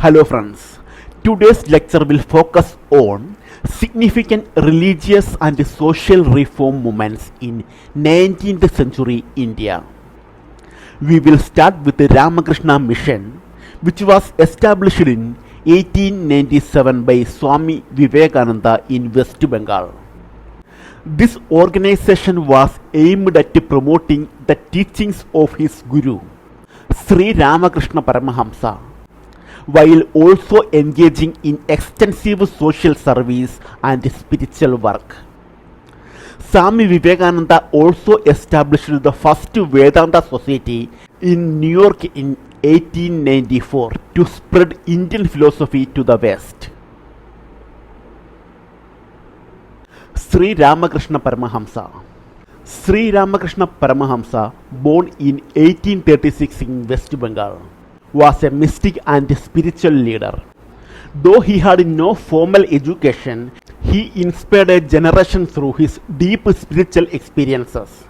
Hello friends, today's lecture will focus on significant religious and social reform movements in 19th century India. We will start with the Ramakrishna Mission, which was established in 1897 by Swami Vivekananda in West Bengal. This organization was aimed at promoting the teachings of his guru, Sree Ramakrishna Paramahamsa, while also engaging in extensive social service and spiritual work. Swami Vivekananda also established the first Vedanta Society in New York in 1894 to spread Indian philosophy to the West. Sree Ramakrishna Paramahamsa. Sree Ramakrishna Paramahamsa, born in 1836 in West Bengal, was a mystic and spiritual leader. Though he had no formal education, he inspired a generation through his deep spiritual experiences.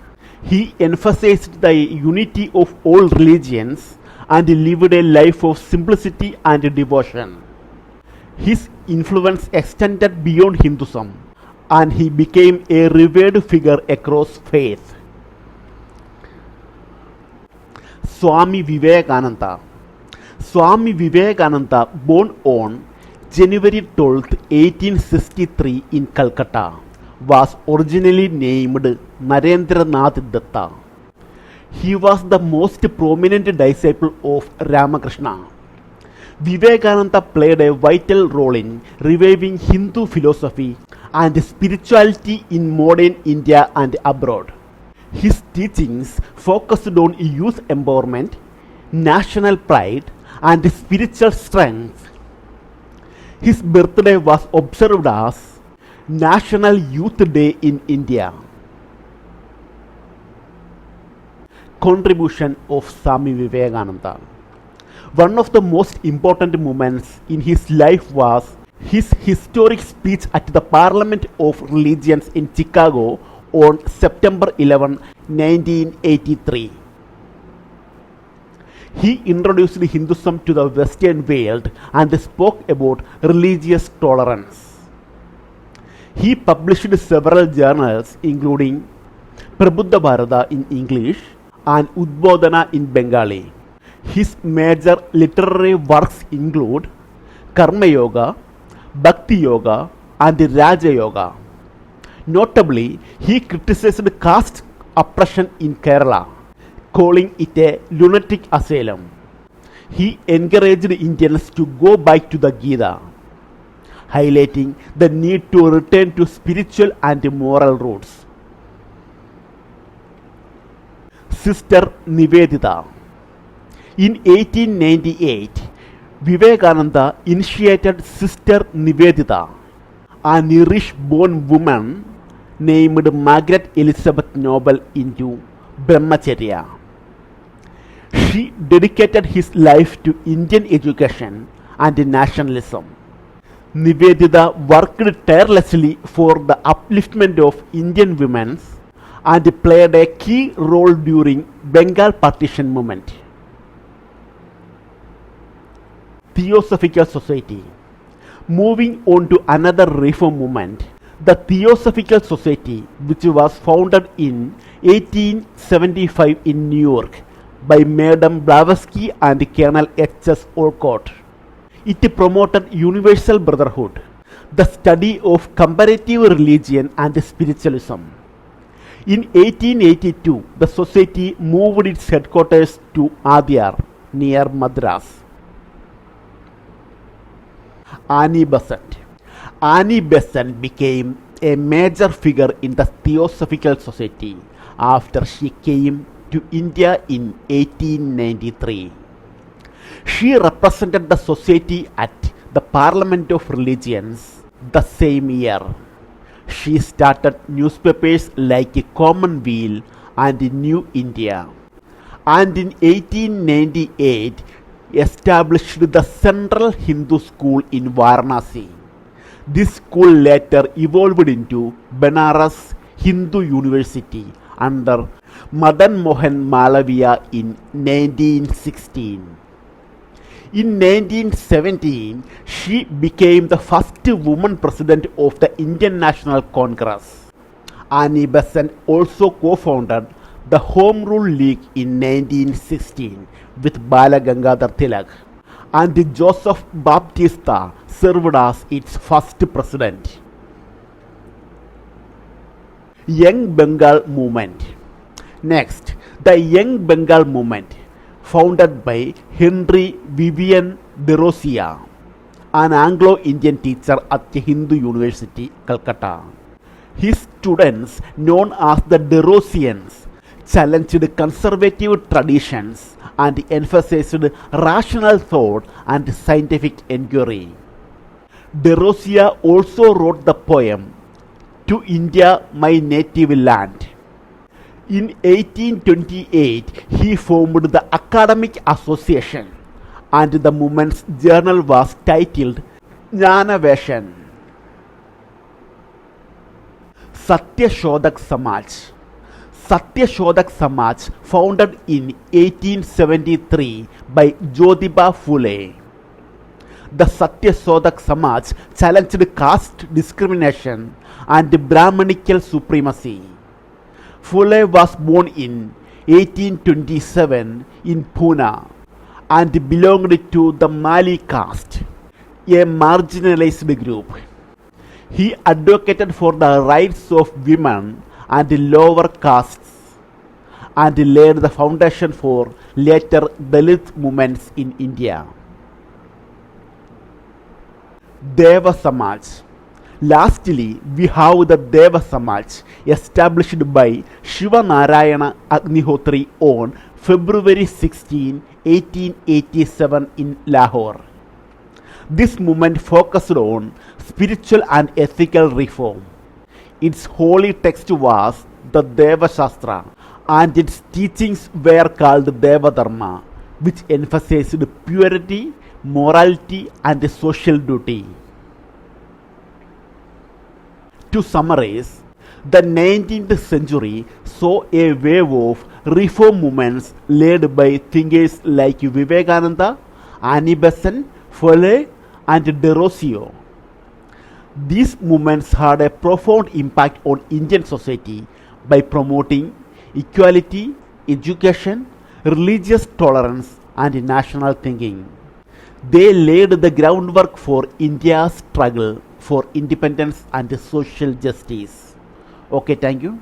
He emphasized the unity of all religions and lived a life of simplicity and devotion. His influence extended beyond Hinduism, and he became a revered figure across faith. Swami Vivekananda. Swami Vivekananda, born on January 12, 1863 in Calcutta, was originally named Narendranath Datta. He was the most prominent disciple of Ramakrishna. Vivekananda played a vital role in reviving Hindu philosophy and spirituality in modern India and abroad. His teachings focused on youth empowerment, national pride, and spiritual strength. His birthday was observed as National Youth Day in India. Contribution of Swami Vivekananda. One of the most important moments in his life was his historic speech at the Parliament of Religions in Chicago on September 11, 1983. He introduced Hinduism to the Western world and spoke about religious tolerance. He published several journals including Prabuddha Bharata in English and Udbodhana in Bengali. His major literary works include Karma Yoga, Bhakti Yoga, and Raja Yoga. Notably, he criticized caste oppression in Kerala, calling it a lunatic asylum. He encouraged Indians to go back to the Gita, highlighting the need to return to spiritual and moral roots. Sister Nivedita. In 1898, Vivekananda initiated Sister Nivedita, an Irish-born woman named Margaret Elizabeth Noble, into Brahmacharya. She dedicated his life to Indian education and nationalism. Nivedita worked tirelessly for the upliftment of Indian women and played a key role during Bengal partition movement. Theosophical Society. Moving on to another reform movement, the Theosophical Society, which was founded in 1875 in New York by Madame Blavatsky and Colonel H.S. Olcott. It promoted universal brotherhood, the study of comparative religion and spiritualism. In 1882, the society moved its headquarters to Adyar, near Madras. Annie Besant. Annie Besant became a major figure in the Theosophical Society after she came to India in 1893. She represented the society at the Parliament of Religions the same year. She started newspapers like Commonweal and New India, and in 1898 established the Central Hindu School in Varanasi. This school later evolved into Banaras Hindu University under Madan Mohan Malaviya in 1916. In 1917, she became the first woman president of the Indian National Congress. Annie Besant also co-founded the Home Rule League in 1916 with Balagangadhar Tilak, and Joseph Baptista served as its first president. Young Bengal Movement. Next, the Young Bengal Movement, founded by Henry Vivian DeRosia, an Anglo-Indian teacher at the Hindu University, Calcutta. His students, known as the DeRosians, challenged conservative traditions and emphasized rational thought and scientific inquiry. DeRosia also wrote the poem "To India, My Native Land." In 1828, he formed the Academic Association, and the movement's journal was titled Jnanaveshan. Satyashodak Samaj. Satyashodak Samaj, founded in 1873 by Jyotiba Phule. The Satyashodak Samaj challenged caste discrimination and Brahmanical supremacy. Phule was born in 1827 in Pune and belonged to the Mali caste, a marginalized group. He advocated for the rights of women and lower castes and laid the foundation for later Dalit movements in India. Deva Samaj. Lastly, we have the Deva Samaj, established by Shiva Narayana Agnihotri on February 16, 1887 in Lahore. This movement focused on spiritual and ethical reform. Its holy text was the Deva Shastra, and its teachings were called Deva Dharma, which emphasized purity, morality, and social duty. To summarize, the 19th century saw a wave of reform movements led by thinkers like Vivekananda, Annie Besant, Phule, and DeRosia. These movements had a profound impact on Indian society by promoting equality, education, religious tolerance, and national thinking. They laid the groundwork for India's struggle for independence and social justice. Okay, thank you.